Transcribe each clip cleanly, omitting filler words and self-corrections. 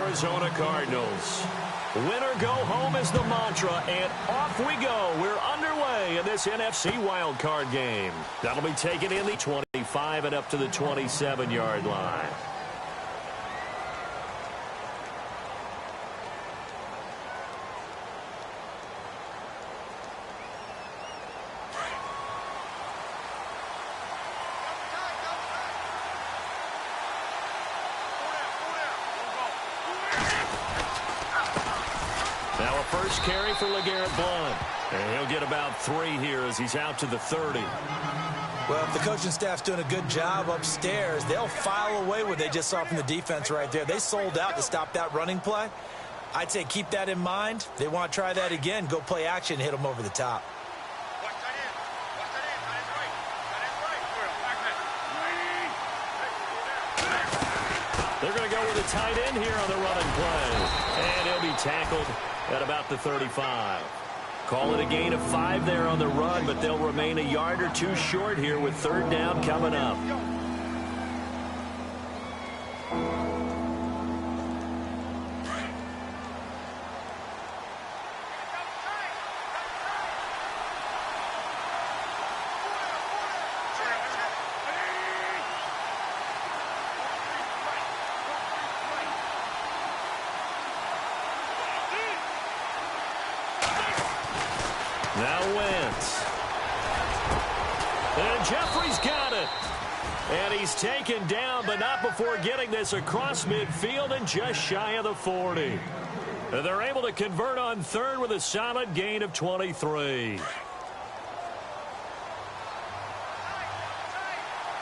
Arizona Cardinals. Win or go home is the mantra, and off we go. We're underway in this NFC wildcard game. That'll be taken in the 25 and up to the 27-yard line. Now a first carry for LeGarrette Blount. And he'll get about 3 here as he's out to the 30. Well, if the coaching staff's doing a good job upstairs, they'll file away what they just saw from the defense right there. They sold out to stop that running play. I'd say keep that in mind. They want to try that again. Go play action and hit them over the top. They're going to go with a tight end here on the running play. And he'll be tackled at about the 35. Call it a gain of 5 there on the run, but they'll remain a yard or 2 short here with 3rd down coming up. Now Wentz. And Jeffrey's got it. And he's taken down, but not before getting this across midfield and just shy of the 40. And they're able to convert on 3rd with a solid gain of 23.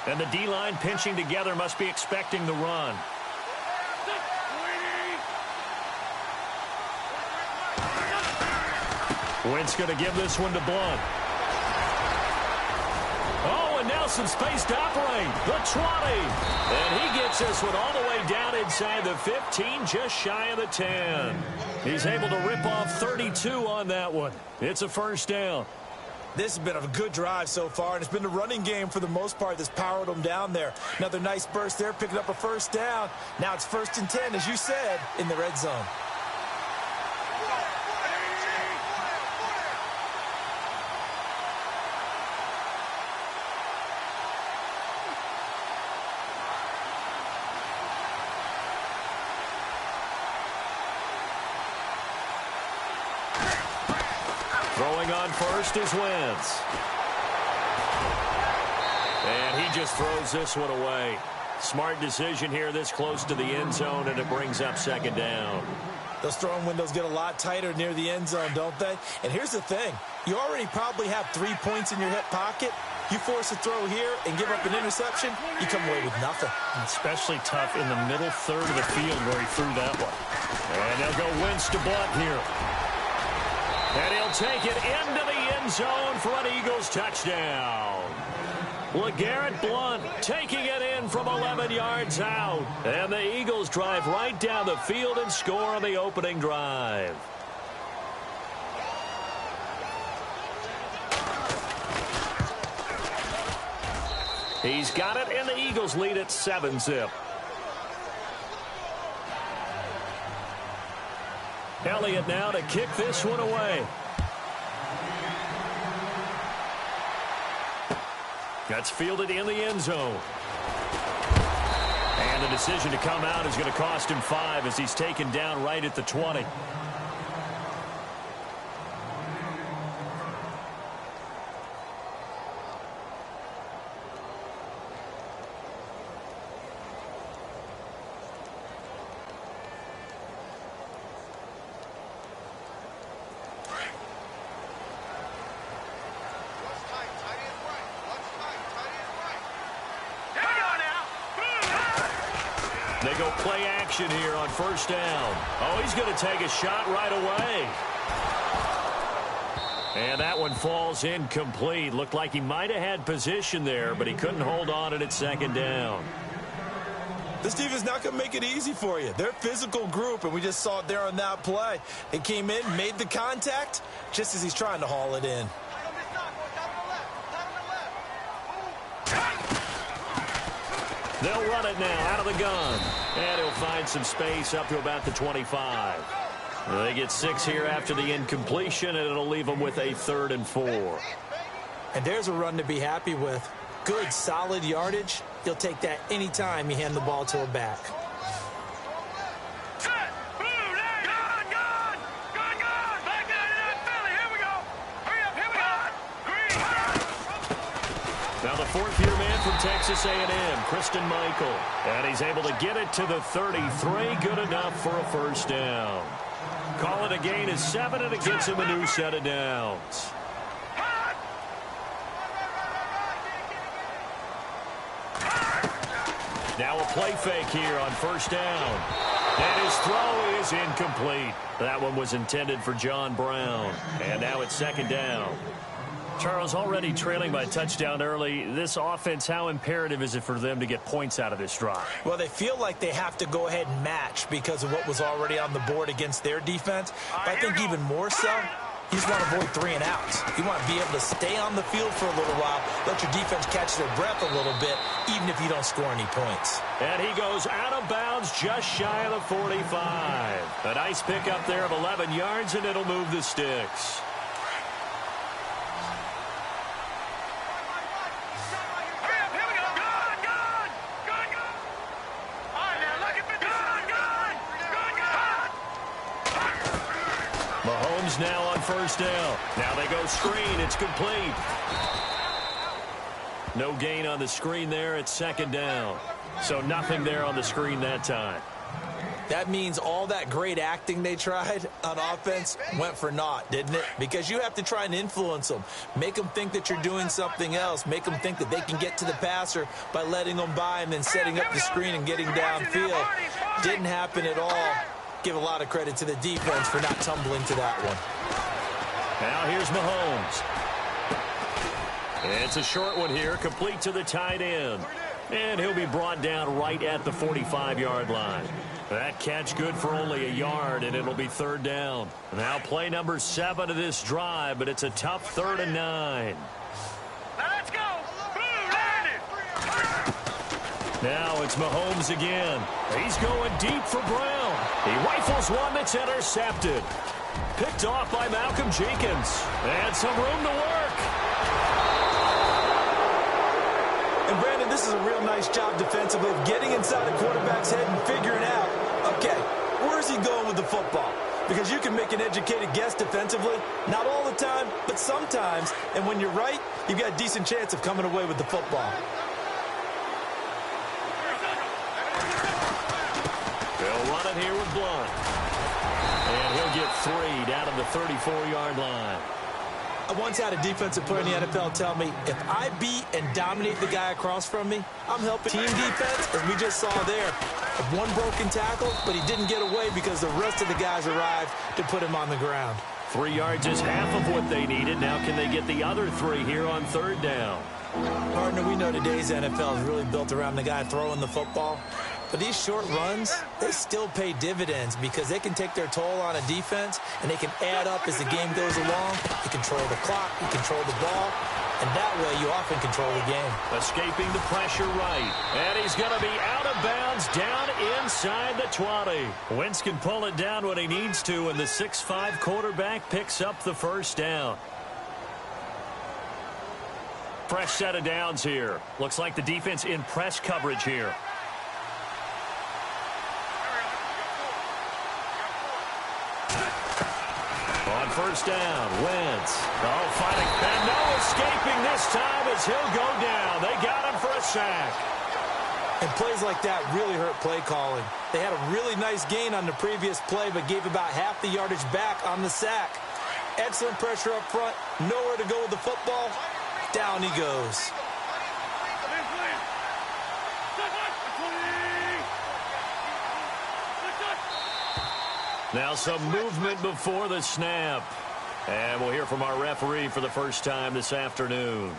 And the D-line pinching together must be expecting the run. Wentz going to give this one to Blount. Oh, and now some space to operate. The 20. And he gets this one all the way down inside the 15, just shy of the 10. He's able to rip off 32 on that one. It's a 1st down. This has been a good drive so far, and it's been the running game for the most part that's powered them down there. Another nice burst there, picking up a 1st down. Now it's 1st and 10, as you said, in the red zone. Throwing on first is Wentz. And he just throws this one away. Smart decision here this close to the end zone, and it brings up 2nd down. Those throwing windows get a lot tighter near the end zone, don't they? And here's the thing. You already probably have 3 points in your hip pocket. You force a throw here and give up an interception, you come away with nothing. Especially tough in the middle 3rd of the field where he threw that one. And they'll go Wentz to Blount here. And he'll take it into the end zone for an Eagles touchdown. LeGarrette Blount taking it in from 11 yards out. And the Eagles drive right down the field and score on the opening drive. He's got it, and the Eagles lead at 7-zip. Elliott now to kick this one away. That's fielded in the end zone. And the decision to come out is going to cost him 5 as he's taken down right at the 20. They go play action here on 1st down. Oh, he's going to take a shot right away. And that one falls incomplete. Looked like he might have had position there, but he couldn't hold on at 2nd down. This defense is not going to make it easy for you. They're a physical group, and we just saw it there on that play. It came in, made the contact, just as he's trying to haul it in. They'll run it now out of the gun. And he'll find some space up to about the 25. They get 6 here after the incompletion, and it'll leave them with a 3rd and 4. And there's a run to be happy with. Good, solid yardage. He'll take that anytime you hand the ball to a back. Now the 4th-year man from Texas A&M, Christian Michael. And he's able to get it to the 33. Good enough for a first down. Call it a gain of 7, and it gets him a new set of downs. Now a play fake here on first down. And his throw is incomplete. That one was intended for John Brown. And now it's 2nd down. Charles, already trailing by a touchdown early. This offense, how imperative is it for them to get points out of this drive? Well, they feel like they have to go ahead and match because of what was already on the board against their defense. But I think even more so, you just want to avoid 3 and outs. You want to be able to stay on the field for a little while, let your defense catch their breath a little bit, even if you don't score any points. And he goes out of bounds just shy of the 45. A nice pickup there of 11 yards, and it'll move the sticks. Mahomes now on first down. Now they go screen. It's complete. No gain on the screen there. It's 2nd down. So nothing there on the screen that time. That means all that great acting they tried on offense went for naught, didn't it? Because you have to try and influence them. Make them think that you're doing something else. Make them think that they can get to the passer by letting them by and then setting up the screen and getting downfield. Didn't happen at all. Give a lot of credit to the defense for not tumbling to that one. Now here's Mahomes. It's a short one here, complete to the tight end. And he'll be brought down right at the 45-yard line. That catch good for only a yard, and it'll be 3rd down. Now play number 7 of this drive, but it's a tough 3rd and 9. Let's go. Now it's Mahomes again. He's going deep for Brown. He rifles one that's intercepted. Picked off by Malcolm Jenkins. And some room to work. And Brandon, this is a real nice job defensively of getting inside the quarterback's head and figuring out, okay, where's he going with the football? Because you can make an educated guess defensively. Not all the time, but sometimes. And when you're right, you've got a decent chance of coming away with the football. They'll run it here with Blunt. And he'll get 3 down to the 34-yard line. I once had a defensive player in the NFL tell me, if I beat and dominate the guy across from me, I'm helping team defense, as we just saw there. One broken tackle, but he didn't get away because the rest of the guys arrived to put him on the ground. 3 yards is half of what they needed. Now can they get the other 3 here on 3rd down? Partner, we know today's NFL is really built around the guy throwing the football. But these short runs, they still pay dividends because they can take their toll on a defense and they can add up as the game goes along. You control the clock, you control the ball, and that way you often control the game. Escaping the pressure right. And he's going to be out of bounds down inside the 20. Wentz can pull it down when he needs to, and the 6'5" quarterback picks up the first down. Fresh set of downs here. Looks like the defense in press coverage here. On first down, Wentz. Oh, fighting. And no escaping this time as he'll go down. They got him for a sack. And plays like that really hurt play calling. They had a really nice gain on the previous play, but gave about half the yardage back on the sack. Excellent pressure up front. Nowhere to go with the football. Down he goes. Now some movement before the snap. And we'll hear from our referee for the first time this afternoon.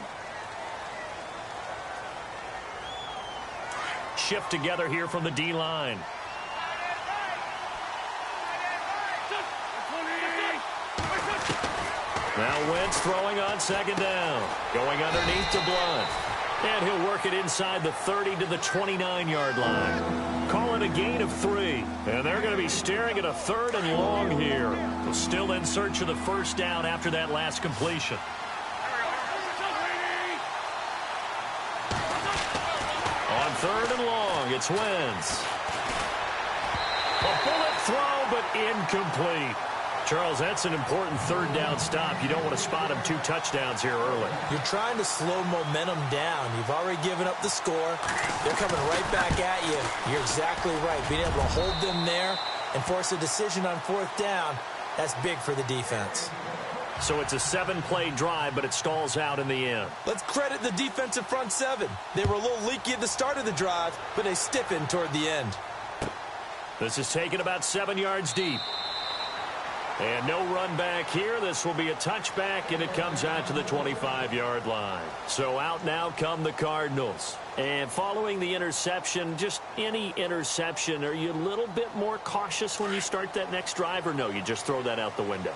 Shift together here from the D-line. Now Wentz throwing on second down. Going underneath to Blunt. And he'll work it inside the 30 to the 29-yard line. Call it a gain of 3. And they're going to be staring at a 3rd and long here. They're still in search of the first down after that last completion. On 3rd and long, it's Wentz. A bullet throw, but incomplete. Charles, that's an important 3rd down stop. You don't want to spot him 2 touchdowns here early. You're trying to slow momentum down. You've already given up the score. They're coming right back at you. You're exactly right. Being able to hold them there and force a decision on 4th down, that's big for the defense. So it's a 7-play drive, but it stalls out in the end. Let's credit the defensive front 7. They were a little leaky at the start of the drive, but they stiffened toward the end. This is taken about 7 yards deep. And no run back here. This will be a touchback, and it comes out to the 25-yard line. So out now come the Cardinals. And following the interception, just any interception, are you a little bit more cautious when you start that next drive, or no, you just throw that out the window?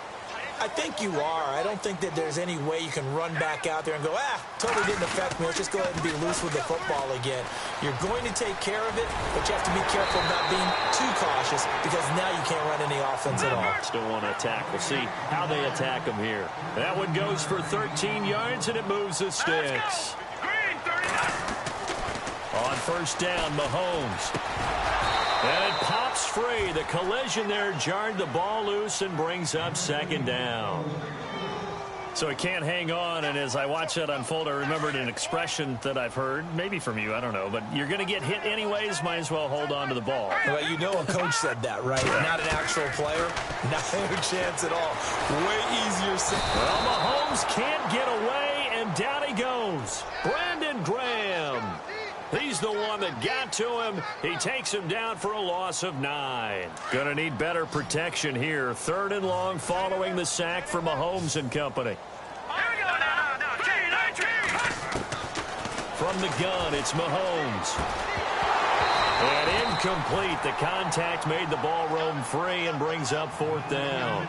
I think you are. I don't think that there's any way you can run back out there and go, totally didn't affect me. Let's just go ahead and be loose with the football again. You're going to take care of it, but you have to be careful about being too cautious because now you can't run any offense at all. Still want to attack. We'll see how they attack them here. That one goes for 13 yards, and it moves the sticks. On 1st down, Mahomes. And it pops free. The collision there jarred the ball loose and brings up 2nd down. So he can't hang on, and as I watch that unfold, I remembered an expression that I've heard, maybe from you, I don't know, but you're going to get hit anyways, might as well hold on to the ball. Well, you know a coach said that, right? Not an actual player. Not a chance at all. Way easier said. Well, Mahomes can't get away, and down he goes. Brandon Graham. He's the one that got to him. He takes him down for a loss of 9. Gonna need better protection here. 3rd and long following the sack for Mahomes and company. From the gun, it's Mahomes. And incomplete. The contact made the ball roam free and brings up 4th down.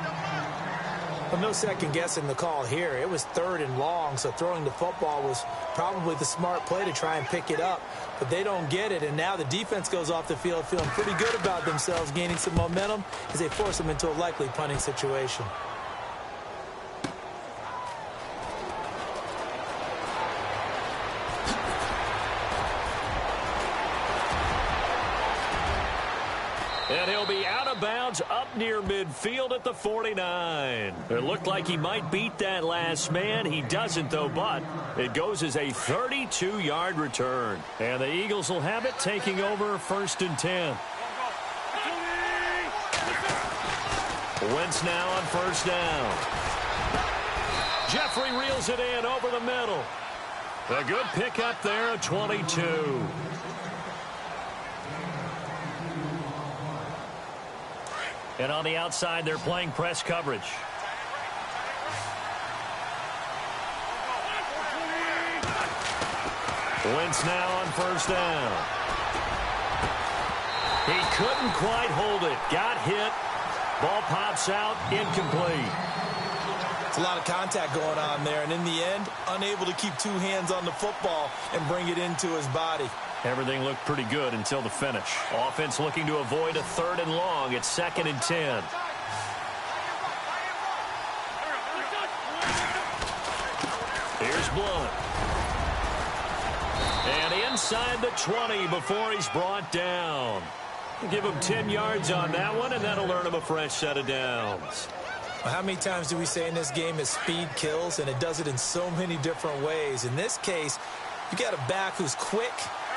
Well, no second guessing the call here. It was 3rd and long, so throwing the football was probably the smart play to try and pick it up. But they don't get it, and now the defense goes off the field feeling pretty good about themselves, gaining some momentum as they force them into a likely punting situation. And he'll be out of bounds up near midfield at the 49. It looked like he might beat that last man. He doesn't, though, but it goes as a 32-yard return. And the Eagles will have it, taking over 1st and 10. Wentz now on 1st down. Jeffrey reels it in over the middle. A good pickup there at 22. And on the outside, they're playing press coverage. Wentz now on 1st down. He couldn't quite hold it. Got hit. Ball pops out. Incomplete. It's a lot of contact going on there, and in the end, unable to keep 2 hands on the football and bring it into his body. Everything looked pretty good until the finish. Offense looking to avoid a 3rd and long. It's 2nd and 10. Here's Blunt. And inside the 20 before he's brought down. Give him 10 yards on that one, and that'll earn him a fresh set of downs. Well, how many times do we say in this game is speed kills, and it does it in so many different ways. In this case, you got a back who's quick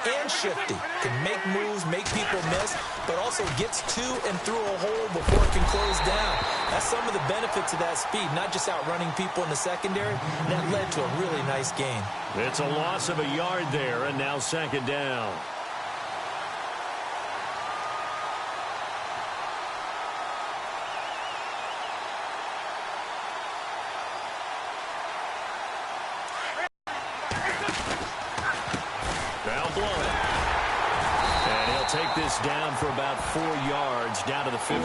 and shifty, can make moves, make people miss, but also gets to and through a hole before it can close down. That's some of the benefits of that speed, not just outrunning people in the secondary. That led to a really nice gain. It's a loss of a yard there, and now 2nd down. Take this down for about 4 yards, down to the 15.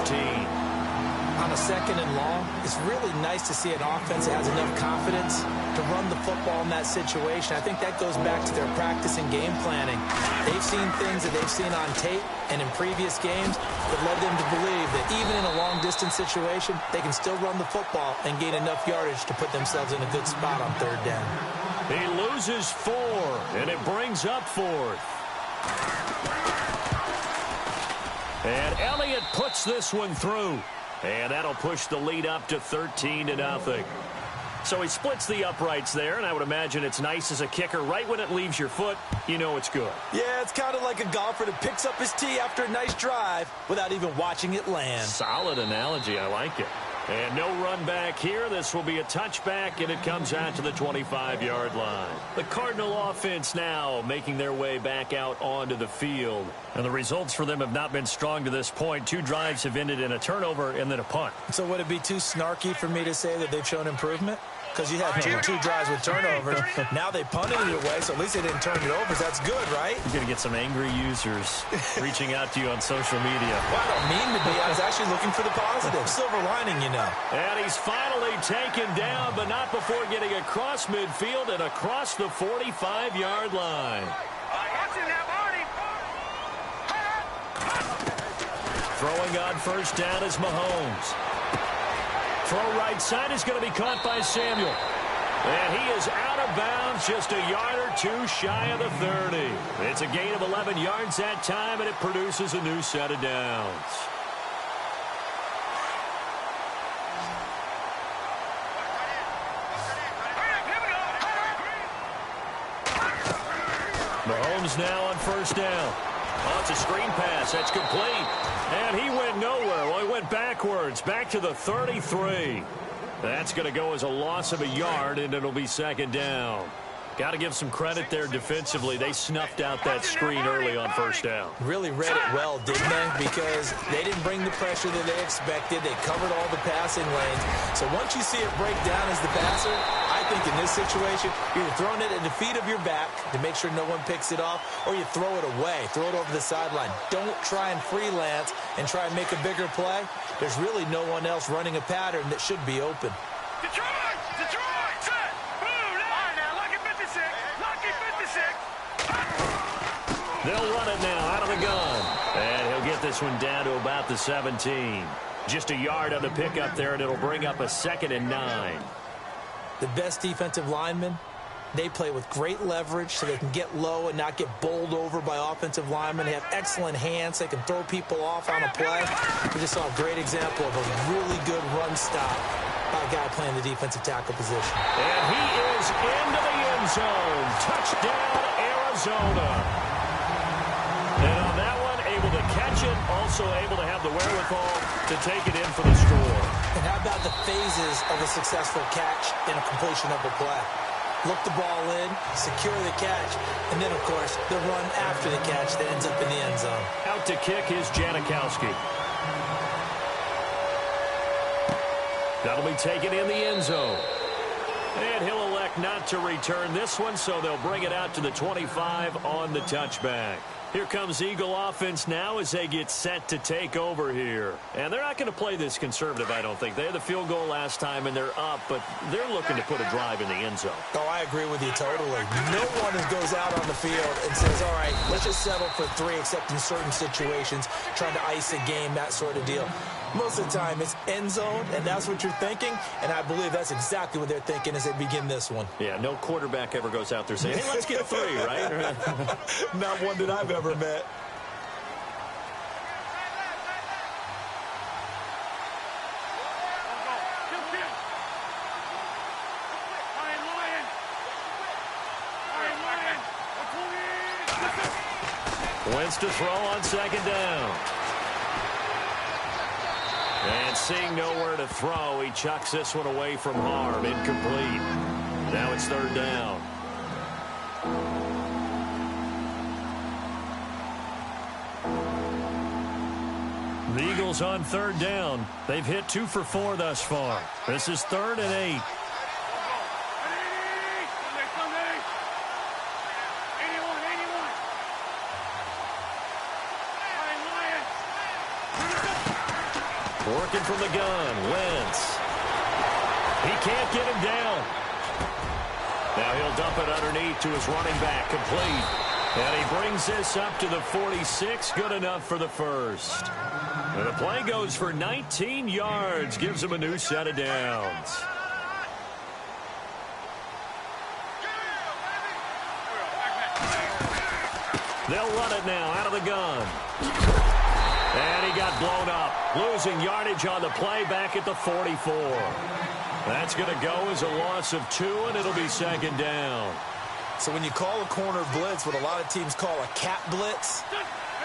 on a 2nd and long, it's really nice to see an offense that has enough confidence to run the football in that situation. I think that goes back to their practice and game planning. They've seen things that they've seen on tape and in previous games that led them to believe that even in a long-distance situation, they can still run the football and gain enough yardage to put themselves in a good spot on 3rd down. He loses 4, and it brings up 4th. And Elliott puts this one through. And that'll push the lead up to 13-0. So he splits the uprights there, and I would imagine it's nice as a kicker. Right when it leaves your foot, you know it's good. Yeah, it's kind of like a golfer that picks up his tee after a nice drive without even watching it land. Solid analogy. I like it. And no run back here. This will be a touchback, and it comes out to the 25-yard line. The Cardinal offense now making their way back out onto the field. And the results for them have not been strong to this point. 2 drives have ended in a turnover and then a punt. So would it be too snarky for me to say that they've shown improvement? Because you had 2 drives with turnovers. Now they punted it away, so at least they didn't turn it over. So that's good, right? You're going to get some angry users reaching out to you on social media. Well, I don't mean to be. I was actually looking for the positive. Silver lining, you know. And he's finally taken down, but not before getting across midfield and across the 45-yard line. Throwing on 1st down is Mahomes. Throw right side is going to be caught by Samuel. And he is out of bounds, just a yard or 2 shy of the 30. It's a gain of 11 yards that time, and it produces a new set of downs. Mahomes now on 1st down. Oh, it's a screen pass. That's complete. And he went nowhere. Well, he went backwards, back to the 33. That's going to go as a loss of a yard, and it'll be 2nd down. Got to give some credit there defensively. They snuffed out that screen early on 1st down. Really read it well, didn't they? Because they didn't bring the pressure that they expected. They covered all the passing lanes. So once you see it break down as the passer, I think in this situation, you're throwing it at the feet of your back to make sure no one picks it off, or you throw it away, throw it over the sideline. Don't try and freelance and try and make a bigger play. There's really no one else running a pattern that should be open. Detroit! Detroit! Set! Boom! All right, now, lucky 56. Lucky 56. They'll run it now out of the gun. And he'll get this one down to about the 17. Just a yard on the pickup there, and it'll bring up a 2nd and 9. The best defensive linemen, they play with great leverage so they can get low and not get bowled over by offensive linemen. They have excellent hands. They can throw people off on a play. We just saw a great example of a really good run stop by a guy playing the defensive tackle position. And he is into the end zone. Touchdown, Arizona. And on that one, able to catch it, also able to have the wherewithal to take it in for the score. And how about the phases of a successful catch and a completion of a play? Look the ball in, secure the catch, and then, of course, the run after the catch that ends up in the end zone. Out to kick is Janikowski. That'll be taken in the end zone. And he'll elect not to return this one, so they'll bring it out to the 25 on the touchback. Here comes Eagle offense now as they get set to take over here. And they're not going to play this conservative, I don't think. They had the field goal last time, and they're up, but they're looking to put a drive in the end zone. Oh, I agree with you totally. No one goes out on the field and says, all right, let's just settle for 3, except in certain situations, trying to ice a game, that sort of deal. Most of the time, it's end zone, and that's what you're thinking, and I believe that's exactly what they're thinking as they begin this one. Yeah, no quarterback ever goes out there saying, hey, let's get 3, right? Not one that I've ever met. Wentz to throw on 2nd down. And seeing nowhere to throw, he chucks this one away from harm. Incomplete. Now it's 3rd down. The Eagles on 3rd down. They've hit 2 for 4 thus far. This is 3rd and 8. Working from the gun, Wentz. He can't get him down. Now he'll dump it underneath to his running back, complete. And he brings this up to the 46, good enough for the first. And the play goes for 19 yards, gives him a new set of downs. They'll run it now out of the gun. And he got blown up, losing yardage on the play back at the 44. That's going to go as a loss of 2, and it'll be second down. So when you call a corner blitz, what a lot of teams call a cat blitz,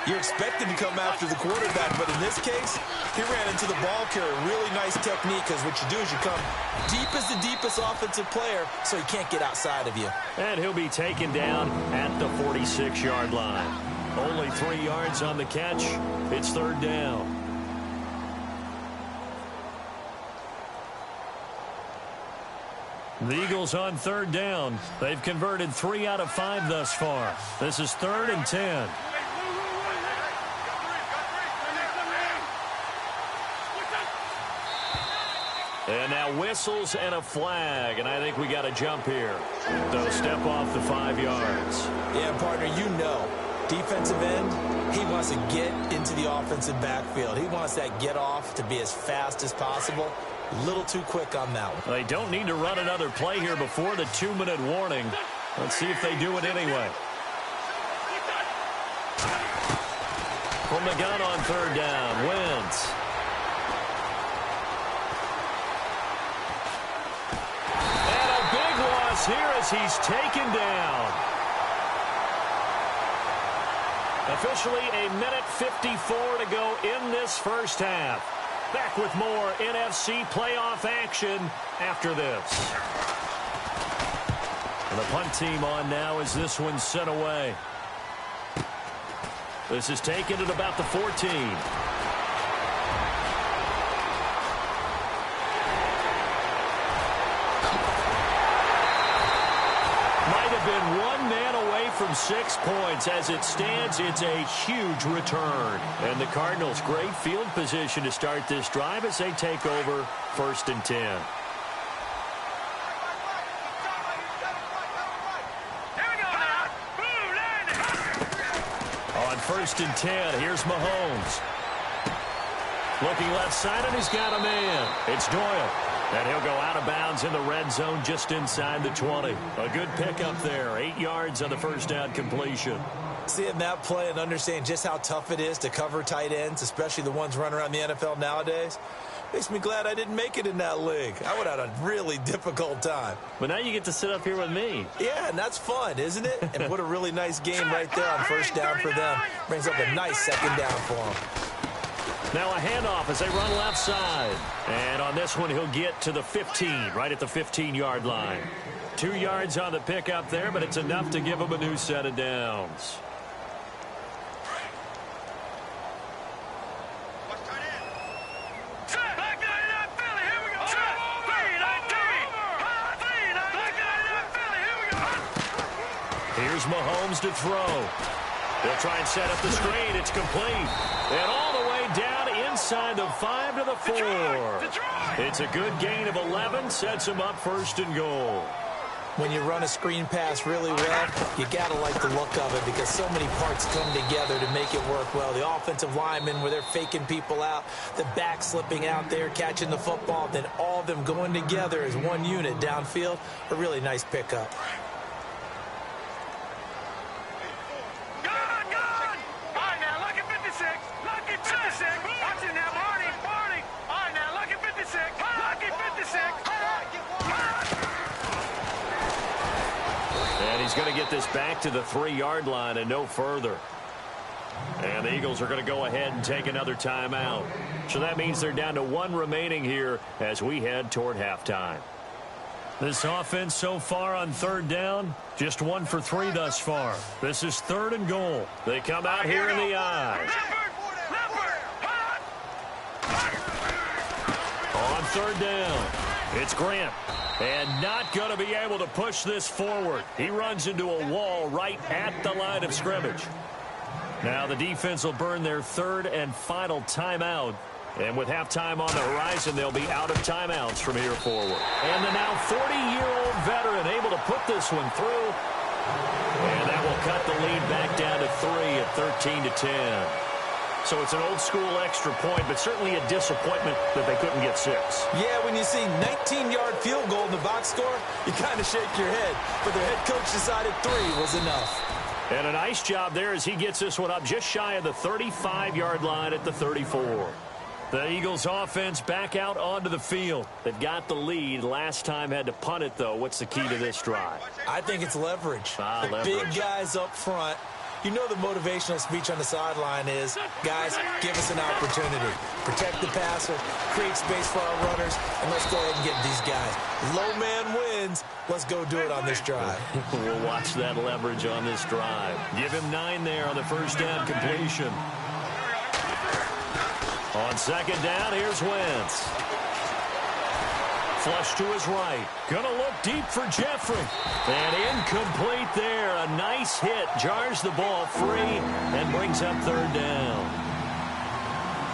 you're expected to come after the quarterback. But in this case, he ran into the ball carrier. Really nice technique, because what you do is you come deep as the deepest offensive player, so he can't get outside of you. And he'll be taken down at the 46-yard line. Only 3 yards on the catch. It's third down. The Eagles on third down. They've converted 3 out of 5 thus far. This is 3rd and 10. And now whistles and a flag, and I think we got a jump here. They'll step off the 5 yards. Yeah, partner, you know, defensive end, he wants to get into the offensive backfield. He wants that get off to be as fast as possible. A little too quick on that one. They don't need to run another play here before the 2-minute warning. Let's see if they do it anyway. From the gun on third down, Wentz. And a big loss here as he's taken down. Officially a minute 54 to go in this first half. Back with more NFC playoff action after this. And the punt team on now as this one's sent away. This is taken at about the 14. Might have been one man away from 6 points. As it stands, it's a huge return. And the Cardinals, great field position to start this drive as they take over 1st and 10. On 1st and 10, here's Mahomes. Looking left side, and he's got a man. It's Doyle. And he'll go out of bounds in the red zone just inside the 20. A good pickup there. 8 yards on the first down completion. Seeing that play and understanding just how tough it is to cover tight ends, especially the ones running around the NFL nowadays, makes me glad I didn't make it in that league. I would have had a really difficult time. But now you get to sit up here with me. Yeah, and that's fun, isn't it? And what a really nice game right there on first down for them. Brings up a nice second down for them. Now a handoff as they run left side. And on this one, he'll get to the 15, right at the 15-yard line. 2 yards on the pickup there, but it's enough to give him a new set of downs. Here's Mahomes to throw. They'll try and set up the screen. It's complete. And all the way down inside the 5 to the 4. It's a good gain of 11. Sets him up 1st and goal. When you run a screen pass really well, you got to like the look of it because so many parts come together to make it work well. The offensive linemen where they're faking people out, the back slipping out there, catching the football, then all of them going together as one unit downfield. A really nice pickup. And he's going to get this back to the 3-yard line and no further. And the Eagles are going to go ahead and take another timeout. So that means they're down to 1 remaining here as we head toward halftime. This offense so far on third down, just 1 for 3 thus far. This is 3rd and goal. They come out here in the I. On third down, it's Grant. And not going to be able to push this forward. He runs into a wall right at the line of scrimmage. Now the defense will burn their 3rd and final timeout And with halftime on the horizon, they'll be out of timeouts from here forward. And the now 40-year-old veteran able to put this one through. And that will cut the lead back down to 3 at 13-10. So it's an old-school extra point, but certainly a disappointment that they couldn't get 6. Yeah, when you see 19-yard field goal in the box score, you kind of shake your head. But their head coach decided 3 was enough. And a nice job there as he gets this one up just shy of the 35-yard line at the 34. The Eagles offense back out onto the field. They've got the lead. Last time had to punt it, though. What's the key to this drive? I think it's leverage. Leverage. Big guys up front. You know the motivational speech on the sideline is, guys, give us an opportunity. Protect the passer, create space for our runners, and let's go ahead and get these guys. Low man wins. Let's go do it on this drive. We'll watch that leverage on this drive. Give him 9 there on the first down completion. On second down, here's Wentz. Flush to his right. Gonna look deep for Jeffrey. And incomplete there. A nice hit. Jars the ball free and brings up third down.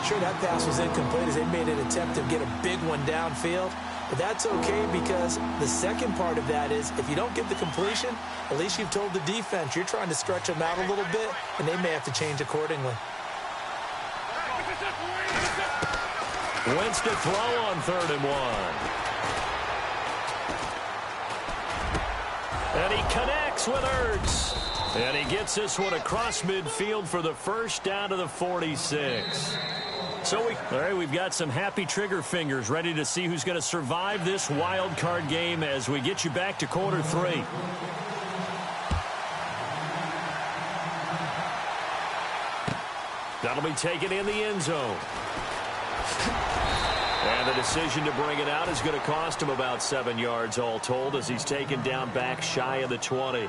Sure, that pass was incomplete as they made an attempt to get a big one downfield. But that's okay because the second part of that is if you don't get the completion, at least you've told the defense you're trying to stretch them out a little bit, and they may have to change accordingly. Wentz to throw on 3rd and 1. And he connects with Ertz. And he gets this one across midfield for the first down to the 46. So we've got some happy trigger fingers ready to see who's going to survive this wild card game as we get you back to quarter 3. That'll be taken in the end zone. And the decision to bring it out is going to cost him about 7 yards all told as he's taken down back shy of the 20.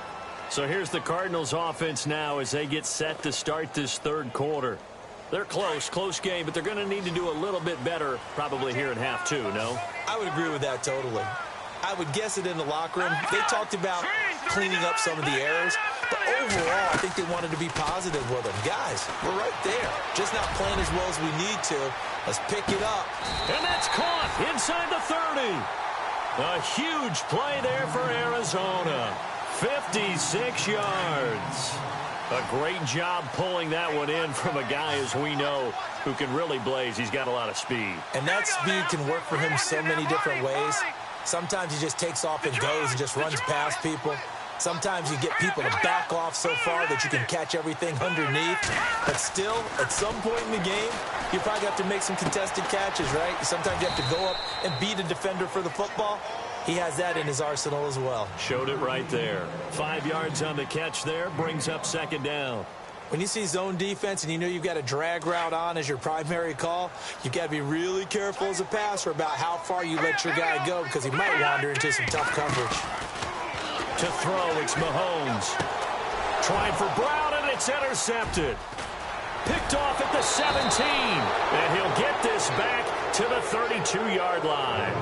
So here's the Cardinals offense now as they get set to start this third quarter. They're close game, but they're going to need to do a little bit better probably here in half 2, no? I would agree with that totally. I would guess it in the locker room. They talked about cleaning up some of the errors, but overall, I think they wanted to be positive with them. Guys, we're right there. Just not playing as well as we need to. Let's pick it up. And that's caught inside the 30. A huge play there for Arizona. 56 yards. A great job pulling that one in from a guy, as we know, who can really blaze. He's got a lot of speed. And that speed can work for him so many different ways. Sometimes he just takes off and goes and just runs past people. Sometimes you get people to back off so far that you can catch everything underneath. But still, at some point in the game, you probably have to make some contested catches, right? Sometimes you have to go up and beat a defender for the football. He has that in his arsenal as well. Showed it right there. 5 yards on the catch there, brings up second down. When you see zone defense and you know you've got a drag route on as your primary call, you've got to be really careful as a passer about how far you let your guy go because he might wander into some tough coverage. To throw, it's Mahomes. Trying for Brown, and it's intercepted. Picked off at the 17. And he'll get this back to the 32-yard line.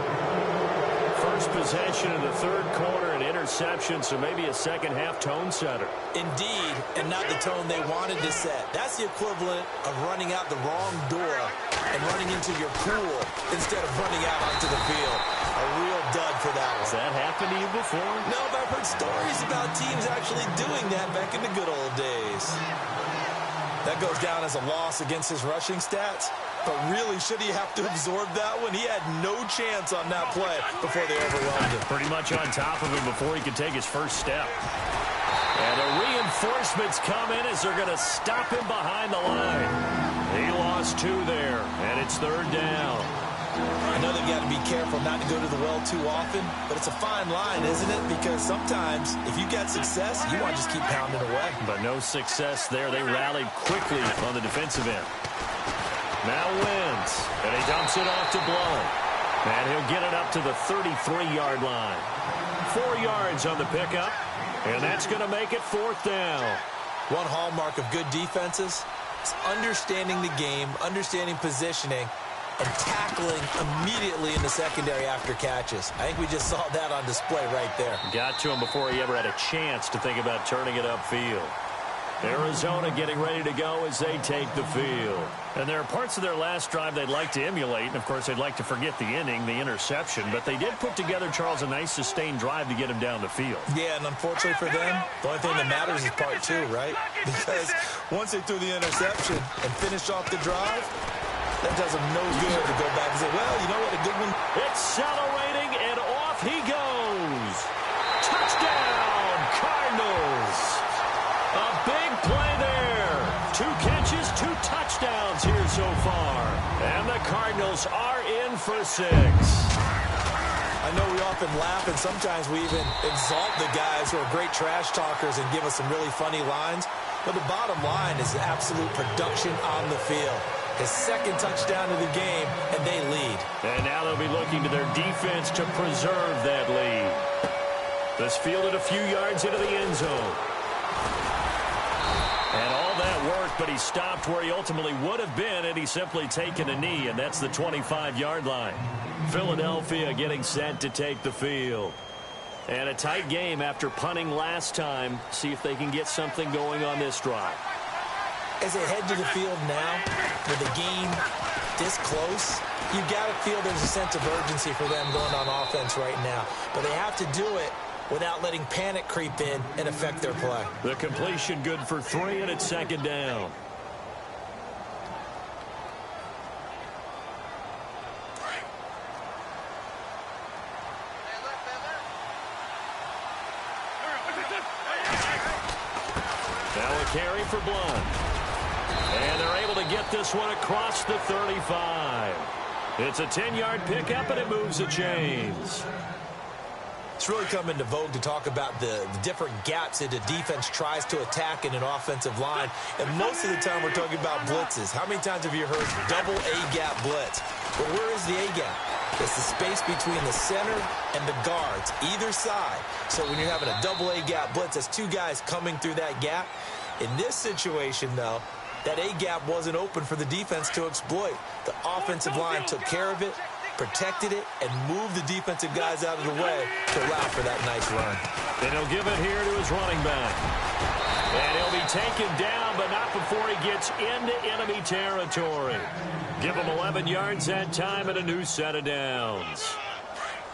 First possession in the third quarter, an interception, so maybe a second-half tone setter. Indeed, and not the tone they wanted to set. That's the equivalent of running out the wrong door and running into your pool instead of running out onto the field. A real dud for that one. Has that happened to you before? No, but I've heard stories about teams actually doing that back in the good old days. That goes down as a loss against his rushing stats. But really, should he have to absorb that one? He had no chance on that play before they overwhelmed him. Pretty much on top of him before he could take his first step. And the reinforcements come in as they're going to stop him behind the line. He lost 2 there, and it's third down. I know they've got to be careful not to go to the well too often, but it's a fine line, isn't it? Because sometimes, if you got success, you want to just keep pounding away. But no success there. They rallied quickly on the defensive end. Now Wentz, and he dumps it off to Blount. And he'll get it up to the 33-yard line. 4 yards on the pickup, and that's going to make it fourth down. One hallmark of good defenses is understanding the game, understanding positioning, and tackling immediately in the secondary after catches. I think we just saw that on display right there. Got to him before he ever had a chance to think about turning it upfield. Arizona getting ready to go as they take the field. And there are parts of their last drive they'd like to emulate. And, of course, they'd like to forget the inning, the interception. But they did put together, Charles, a nice sustained drive to get him down the field. Yeah, and unfortunately for them, the only thing that matters is part two, right? Because once they threw the interception and finished off the drive, that does them no good to go back and say, well, you know what, a good one. Accelerating, and off he goes. Touchdown, Cardinals. A big play there. 2 catches, 2 touchdowns here so far. And the Cardinals are in for 6. I know we often laugh, and sometimes we even exalt the guys who are great trash talkers and give us some really funny lines. But the bottom line is absolute production on the field. His 2nd touchdown of the game, and they lead. And now they'll be looking to their defense to preserve that lead. This fielded a few yards into the end zone. And all that worked, but he stopped where he ultimately would have been had he simply taken a knee, and that's the 25-yard line. Philadelphia getting set to take the field. And a tight game after punting last time. See if they can get something going on this drive. As they head to the field now, with the game this close, you got to feel there's a sense of urgency for them going on offense right now. But they have to do it without letting panic creep in and affect their play. The completion good for 3, and it's 2nd down. Now a carry for Blunt. And they're able to get this one across the 35. It's a 10-yard pickup, and it moves the chains. It's really come into vogue to talk about the different gaps that the defense tries to attack in an offensive line. And most of the time we're talking about blitzes. How many times have you heard double A-gap blitz? Well, where is the A-gap? It's the space between the center and the guards, either side. So when you're having a double A-gap blitz, that's 2 guys coming through that gap. In this situation, though, that A-gap wasn't open for the defense to exploit. The offensive line took care of it, protected it, and moved the defensive guys out of the way to allow for that nice run. And he'll give it here to his running back. And he'll be taken down, but not before he gets into enemy territory. Give him 11 yards that time and a new set of downs.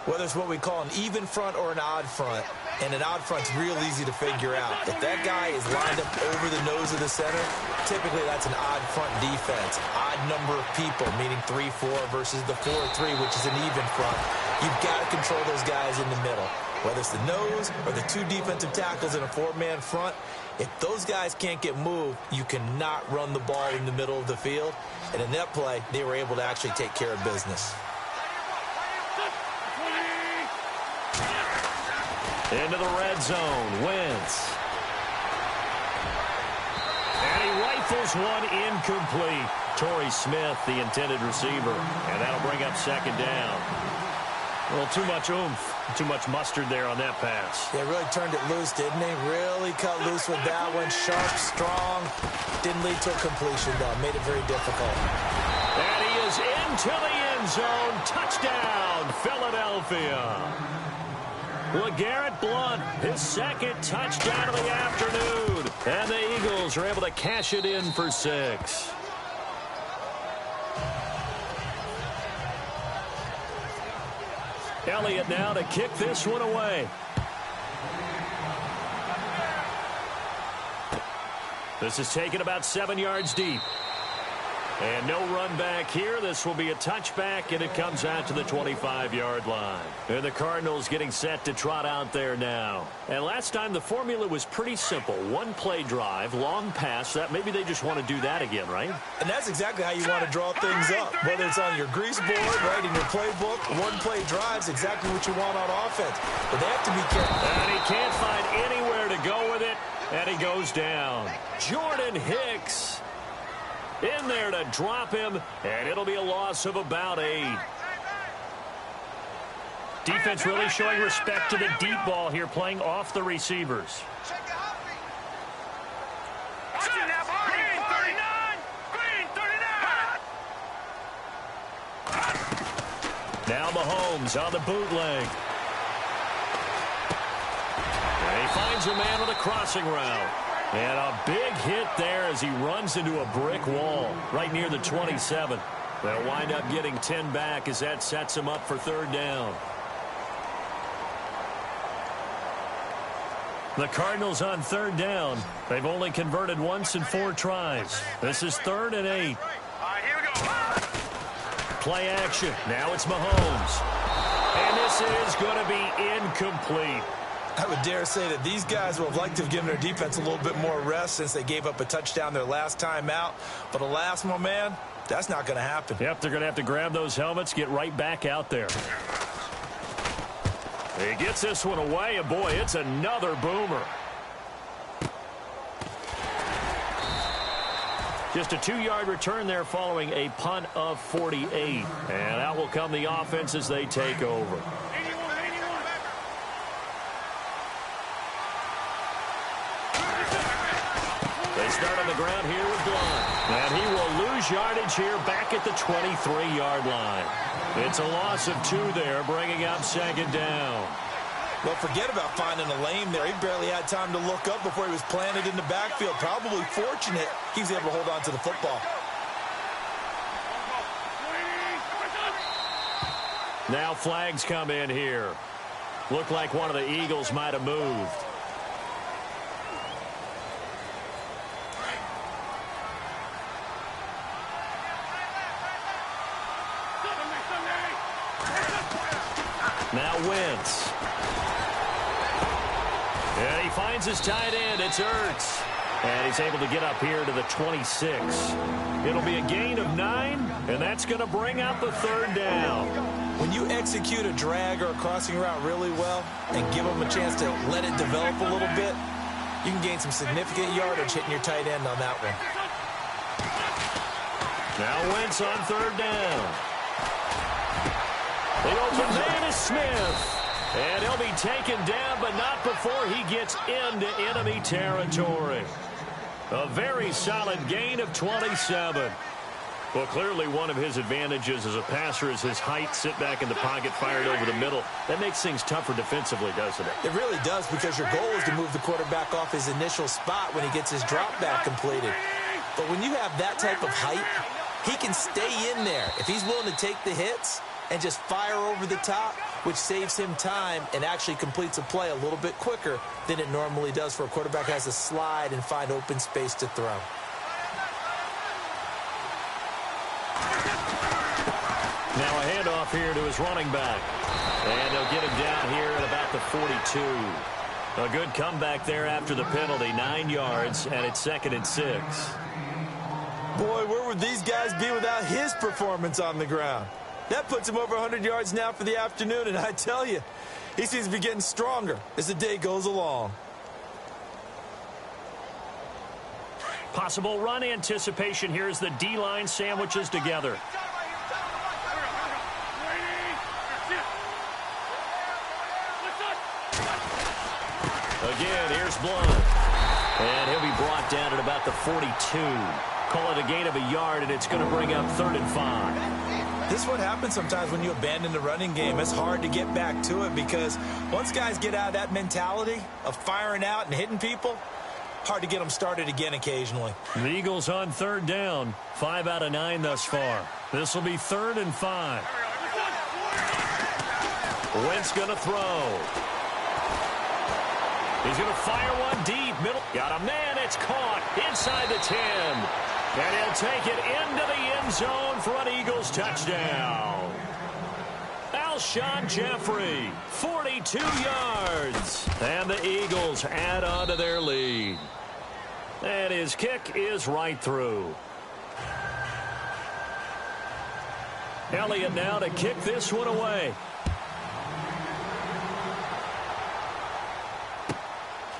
Whether it's what we call an even front or an odd front, and an odd front's real easy to figure out. If that guy is lined up over the nose of the center, typically that's an odd front defense. Odd number of people, meaning 3-4 versus the 4-3, which is an even front. You've got to control those guys in the middle. Whether it's the nose or the 2 defensive tackles in a 4-man front, if those guys can't get moved, you cannot run the ball in the middle of the field. And in that play, they were able to actually take care of business. Into the red zone, Wentz. And he rifles one incomplete. Torrey Smith, the intended receiver. And that'll bring up 2nd down. Well, too much oomph, too much mustard there on that pass. They really turned it loose, didn't they? Really cut loose with that one. Sharp, strong. Didn't lead to a completion, though. Made it very difficult. And he is into the end zone. Touchdown, Philadelphia. LeGarrette Blount, his 2nd touchdown of the afternoon. And the Eagles are able to cash it in for 6. Elliott now to kick this one away. This is taken about 7 yards deep. And no run back here. This will be a touchback, and it comes out to the 25-yard line. And the Cardinals getting set to trot out there now. And last time the formula was pretty simple. 1-play drive, long pass. That maybe they just want to do that again, right? And that's exactly how you want to draw things up. Whether it's on your grease board, right, in your playbook, 1-play drive's exactly what you want on offense. But they have to be careful. And he can't find anywhere to go with it, and he goes down. Jordan Hicks in there to drop him, and it'll be a loss of about 8. Defense really showing respect to the deep ball here, playing off the receivers. Green 39! Green 39! Now Mahomes on the bootleg. And he finds a man with a crossing route. And a big hit there as he runs into a brick wall right near the 27. They'll wind up getting 10 back as that sets him up for third down. The Cardinals on third down. They've only converted once in 4 tries. This is 3rd and 8. All right, here we go. Play action. Now it's Mahomes. And this is going to be incomplete. I would dare say that these guys would have liked to have given their defense a little bit more rest since they gave up a touchdown their last time out. But alas, my man, that's not going to happen. Yep, they're going to have to grab those helmets, get right back out there. He gets this one away, and boy, it's another boomer. Just a 2-yard return there following a punt of 48. And out will come the offense as they take over. They start on the ground here with Blunt. And he will lose yardage here back at the 23-yard line. It's a loss of 2 there, bringing up 2nd down. Well, forget about finding a lane there. He barely had time to look up before he was planted in the backfield. Probably fortunate he was able to hold on to the football. Now flags come in here. Looked like one of the Eagles might have moved. Now Wentz. And he finds his tight end. It's Ertz. And he's able to get up here to the 26. It'll be a gain of 9, and that's going to bring up a 3rd down. When you execute a drag or a crossing route really well and give them a chance to let it develop a little bit, you can gain some significant yardage hitting your tight end on that one. Now Wentz on 3rd down. The open man is Smith. And he'll be taken down, but not before he gets into enemy territory. A very solid gain of 27. Well, clearly one of his advantages as a passer is his height. Sit back in the pocket, fired over the middle. That makes things tougher defensively, doesn't it? It really does, because your goal is to move the quarterback off his initial spot when he gets his drop back completed. But when you have that type of height, he can stay in there if he's willing to take the hits and just fire over the top, which saves him time and actually completes a play a little bit quicker than it normally does for a quarterback who has to slide and find open space to throw. Now a handoff here to his running back. And they'll get him down here at about the 42. A good comeback there after the penalty. 9 yards, and it's 2nd and 6. Boy, where would these guys be without his performance on the ground? That puts him over 100 yards now for the afternoon, and I tell you, he seems to be getting stronger as the day goes along. Possible run anticipation here as the D-line sandwiches together. Again, here's Blunt. And he'll be brought down at about the 42. Call it a gain of a yard, and it's going to bring up 3rd and 5. This is what happens sometimes when you abandon the running game. It's hard to get back to it because once guys get out of that mentality of firing out and hitting people, hard to get them started again occasionally. The Eagles on 3rd down. 5 out of 9 thus far. This will be 3rd and 5. Wentz going to throw. He's going to fire one deep. Middle. Got a man. It's caught inside the 10. And he'll take it into the end zone for an Eagles touchdown. Alshon Jeffrey, 42 yards. And the Eagles add on to their lead. And his kick is right through. Elliott now to kick this one away.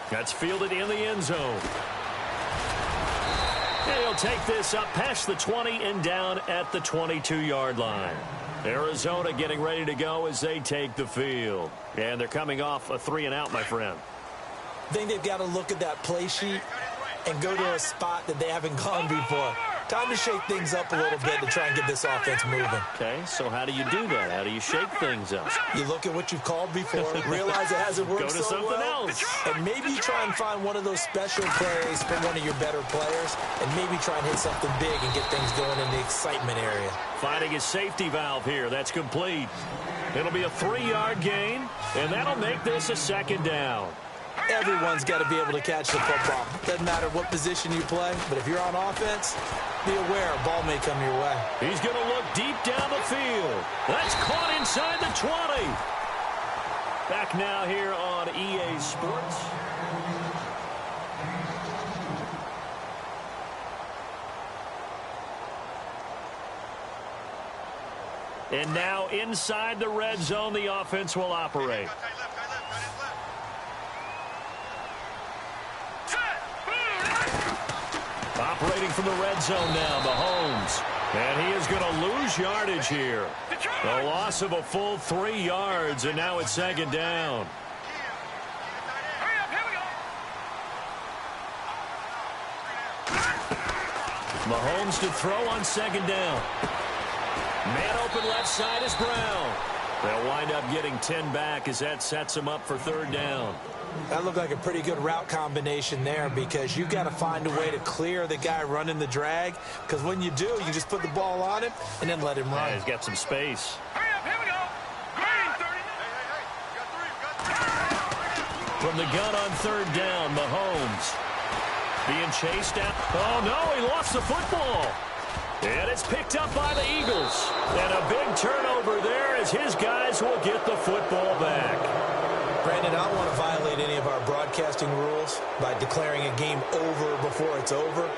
That's fielded in the end zone. And he'll take this up past the 20 and down at the 22-yard line. Arizona getting ready to go as they take the field. And they're coming off a 3-and-out, my friend. I think they've got to look at that play sheet and go to a spot that they haven't gone before. Time to shake things up a little bit to try and get this offense moving. Okay, so how do you do that? How do you shake things up? You look at what you've called before, realize it hasn't worked Go to so something well, else. and maybe you try and find one of those special plays from one of your better players, and maybe try and hit something big and get things going in the excitement area. Finding a safety valve here. That's complete. It'll be a 3-yard gain, and that'll make this a second down. Everyone's got to be able to catch the football. Doesn't matter what position you play, but if you're on offense, be aware a ball may come your way. He's going to look deep down the field. That's caught inside the 20. Back now here on EA Sports. And now inside the red zone, the offense will operate. Operating from the red zone now, Mahomes. And he is going to lose yardage here. A loss of a full 3 yards, and now it's second down. Mahomes to throw on second down. Man open left side is Brown. They'll wind up getting 10 back as that sets them up for third down. That looked like a pretty good route combination there because you've got to find a way to clear the guy running the drag, because when you do, you just put the ball on him and then let him run. Yeah, he's got some space. From the gun on third down, Mahomes being chased out. Oh, no, he lost the football. And it's picked up by the Eagles. And a big turnover there as his guys will get the football back. Brandon, I don't want to violate any of our broadcasting rules by declaring a game over before it's over.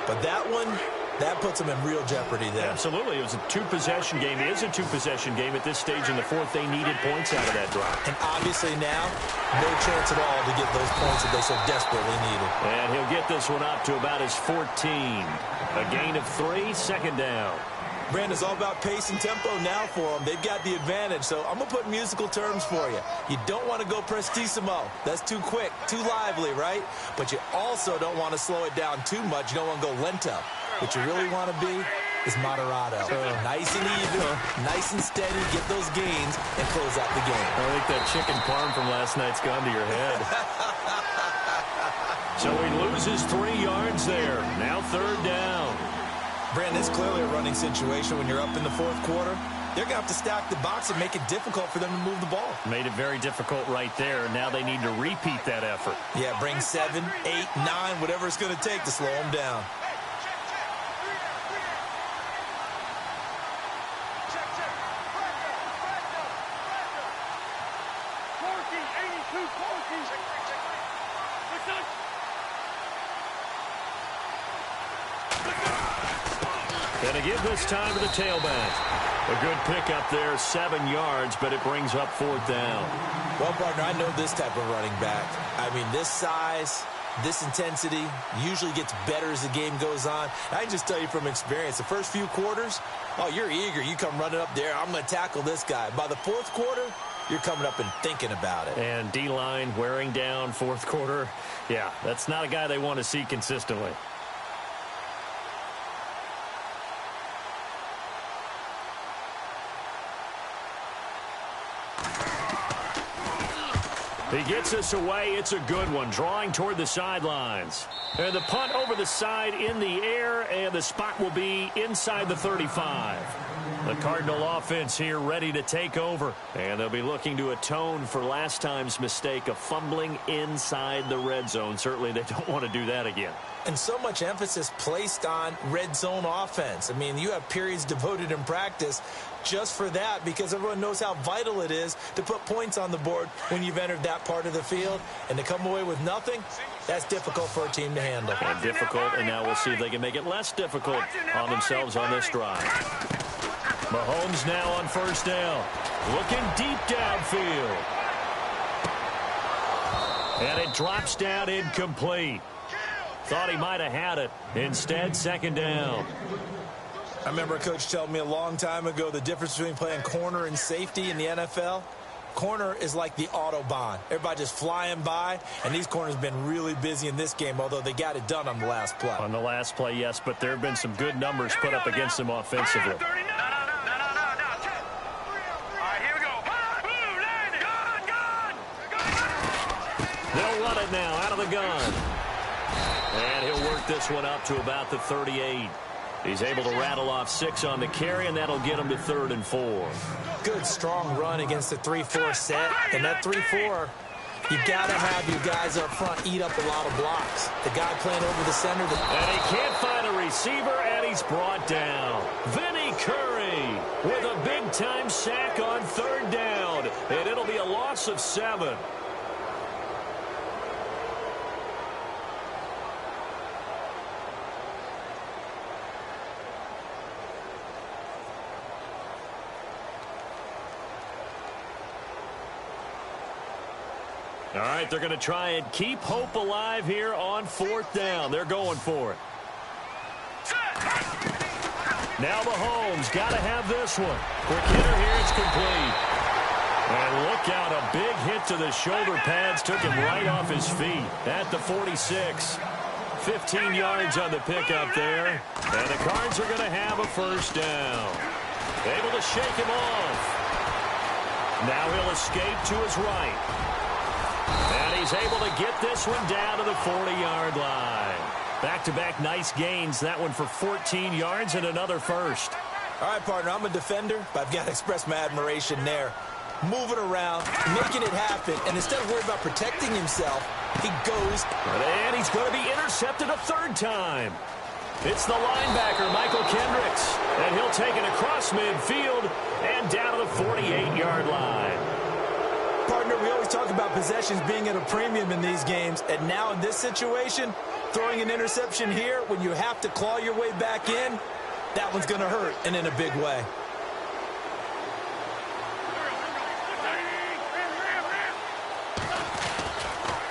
But that one, that puts them in real jeopardy there. Absolutely. It was a 2-possession game. It is a 2-possession game at this stage in the fourth. They needed points out of that drive. And obviously now, no chance at all to get those points that they so desperately needed. And he'll get this one up to about his 14. A gain of 3, second down. Brandon, it's all about pace and tempo now for them. They've got the advantage, so I'm going to put musical terms for you. You don't want to go prestissimo. That's too quick, too lively, right? But you also don't want to slow it down too much. You don't want to go lento. What you really want to be is moderato. Nice and even, nice and steady, get those gains, and close out the game. I think that chicken parm from last night's gone to your head. So he loses 3 yards there. Now third down. Brandon, it's clearly a running situation when you're up in the fourth quarter. They're going to have to stack the box and make it difficult for them to move the ball. Made it very difficult right there. Now they need to repeat that effort. Yeah, bring 7, 8, 9, whatever it's going to take to slow them down. Going to give this time to the tailback. A good pickup there, 7 yards, but it brings up fourth down. Well, partner, I know this type of running back. I mean, this size, this intensity usually gets better as the game goes on. I can just tell you from experience, the first few quarters, oh, you're eager. You come running up there, I'm going to tackle this guy. By the fourth quarter, you're coming up and thinking about it. And D-line wearing down fourth quarter. Yeah, that's not a guy they want to see consistently. He gets us away. It's a good one. Drawing toward the sidelines. And the punt over the side in the air, and the spot will be inside the 35. The Cardinal offense here ready to take over. And they'll be looking to atone for last time's mistake of fumbling inside the red zone. Certainly they don't want to do that again. And so much emphasis placed on red zone offense. I mean, you have periods devoted in practice just for that because everyone knows how vital it is to put points on the board when you've entered that part of the field. And to come away with nothing, that's difficult for a team to handle. And difficult, and now we'll see if they can make it less difficult on themselves on this drive. Mahomes now on first down. Looking deep downfield. And it drops down incomplete. Thought he might have had it. Instead, second down. I remember a coach telling me a long time ago the difference between playing corner and safety in the NFL. corner is like the Autobahn. Everybody just flying by, and these corners have been really busy in this game, although they got it done on the last play. On the last play, yes, but there have been some good numbers put up against them offensively. They'll run it now out of the gun. And he'll work this one up to about the 38. He's able to rattle off 6 on the carry, and that'll get him to 3rd and 4. Good, strong run against the 3-4 set. And that 3-4, you got to have your guys up front eat up a lot of blocks. The guy playing over the center. And he can't find a receiver, and he's brought down. Vinny Curry with a big-time sack on 3rd down. And it'll be a loss of 7. All right, they're going to try and keep hope alive here on 4th down. They're going for it. Now Mahomes got to have this one. Quick hitter here, it's complete. And look out, a big hit to the shoulder pads took him right off his feet at the 46. 15 yards on the pickup there. And the Cards are going to have a 1st down. Able to shake him off. Now he'll escape to his right. And he's able to get this one down to the 40-yard line. Back-to-back nice gains. That one for 14 yards and another 1st. All right, partner, I'm a defender, but I've got to express my admiration there. Moving around, making it happen, and instead of worrying about protecting himself, he goes. And he's going to be intercepted a 3rd time. It's the linebacker, Michael Kendricks. And he'll take it across midfield and down to the 48-yard line. Partner, we always talk about possessions being at a premium in these games, and now in this situation, throwing an interception here when you have to claw your way back in, that one's going to hurt, and in a big way.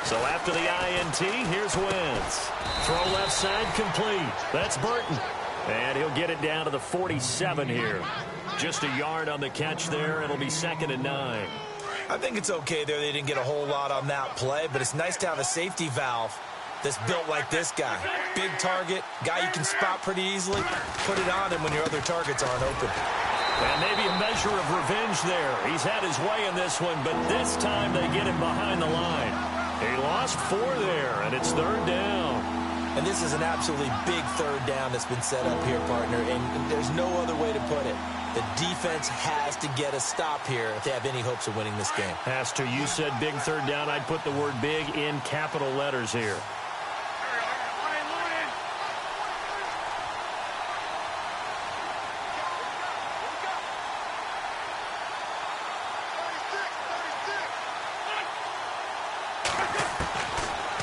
So after the INT, here's Wentz. Throw left side complete. That's Burton. And he'll get it down to the 47 here. Just a yard on the catch there. It'll be 2nd and 9. I think it's okay there. They didn't get a whole lot on that play, but it's nice to have a safety valve that's built like this guy. Big target, guy you can spot pretty easily. Put it on him when your other targets aren't open. And maybe a measure of revenge there. He's had his way in this one, but this time they get him behind the line. He lost 4 there, and it's 3rd down. And this is an absolutely big 3rd down that's been set up here, partner, and there's no other way to put it. The defense has to get a stop here if they have any hopes of winning this game. Has to. You said big 3rd down. I'd put the word big in capital letters here.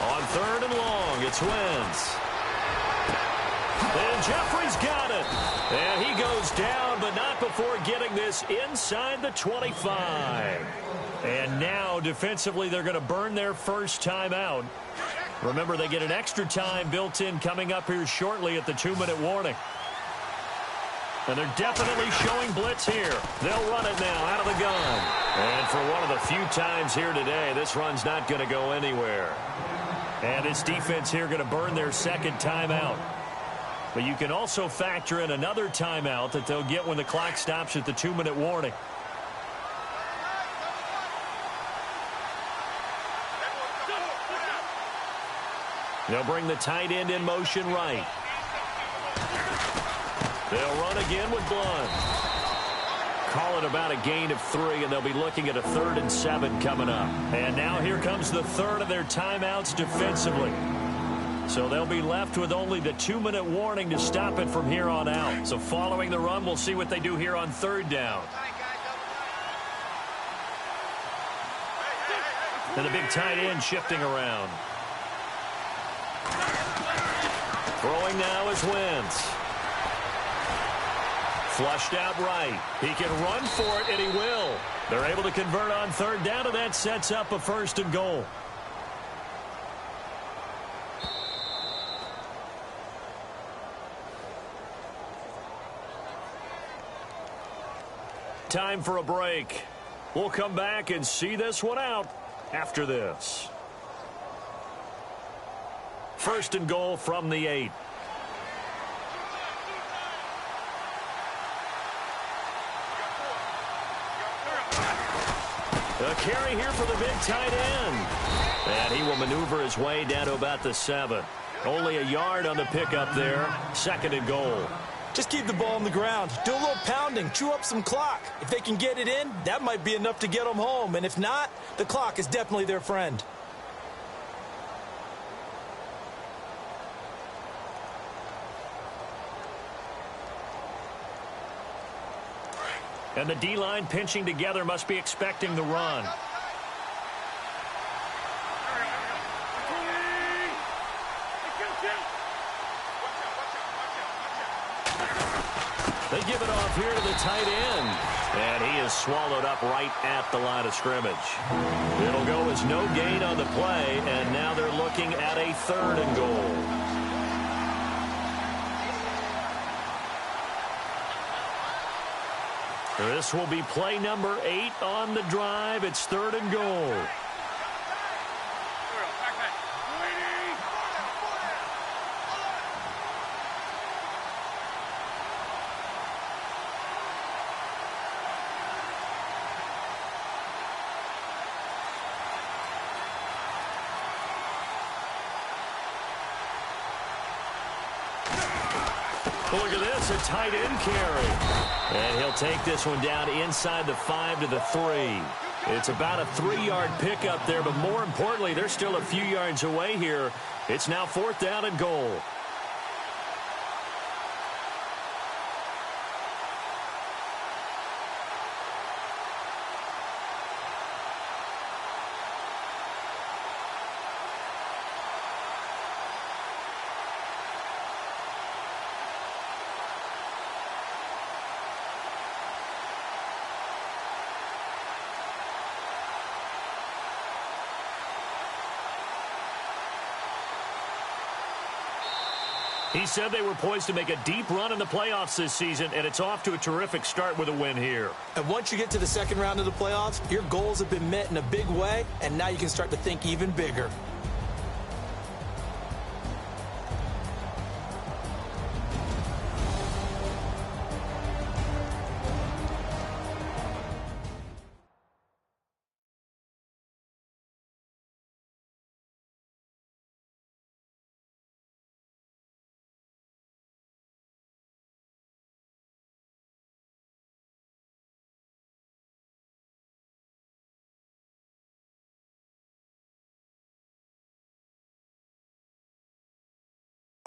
On 3rd and long, it's Wentz. And Jeffrey's got it. And he goes down, but not before getting this inside the 25. And now, defensively, they're going to burn their 1st timeout. Remember, they get an extra time built in coming up here shortly at the 2-minute warning. And they're definitely showing blitz here. They'll run it now out of the gun. And for one of the few times here today, this run's not going to go anywhere. And this defense here going to burn their 2nd timeout. But you can also factor in another timeout that they'll get when the clock stops at the 2-minute warning. They'll bring the tight end in motion right. They'll run again with Blunt. Call it about a gain of 3, and they'll be looking at a 3rd and 7 coming up. And now here comes the 3rd of their timeouts defensively. So they'll be left with only the 2-minute warning to stop it from here on out. So following the run, we'll see what they do here on 3rd down. And the big tight end shifting around. Throwing now is Wentz. Flushed out right. He can run for it, and he will. They're able to convert on 3rd down, and that sets up a 1st and goal. Time for a break. We'll come back and see this one out after this. 1st and goal from the 8. A carry here for the big tight end. And he will maneuver his way down to about the 7. Only a yard on the pickup there. 2nd and goal. Just keep the ball on the ground. Do a little pounding. Chew up some clock. If they can get it in, that might be enough to get them home. And if not, the clock is definitely their friend. And the D-line pinching together must be expecting the run. They give it off here to the tight end. And he is swallowed up right at the line of scrimmage. It'll go as no gain on the play, and now they're looking at a 3rd and goal. This will be play number 8 on the drive. It's 3rd and goal. Look at this, a tight end carry. And he'll take this one down inside the 5 to the 3. It's about a 3-yard pickup there, but more importantly, they're still a few yards away here. It's now 4th down and goal. He said they were poised to make a deep run in the playoffs this season, and it's off to a terrific start with a win here. And once you get to the 2nd round of the playoffs, your goals have been met in a big way, and now you can start to think even bigger.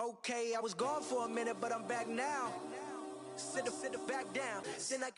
Okay, I was gone for a minute, but I'm back now. Sit back down. Then I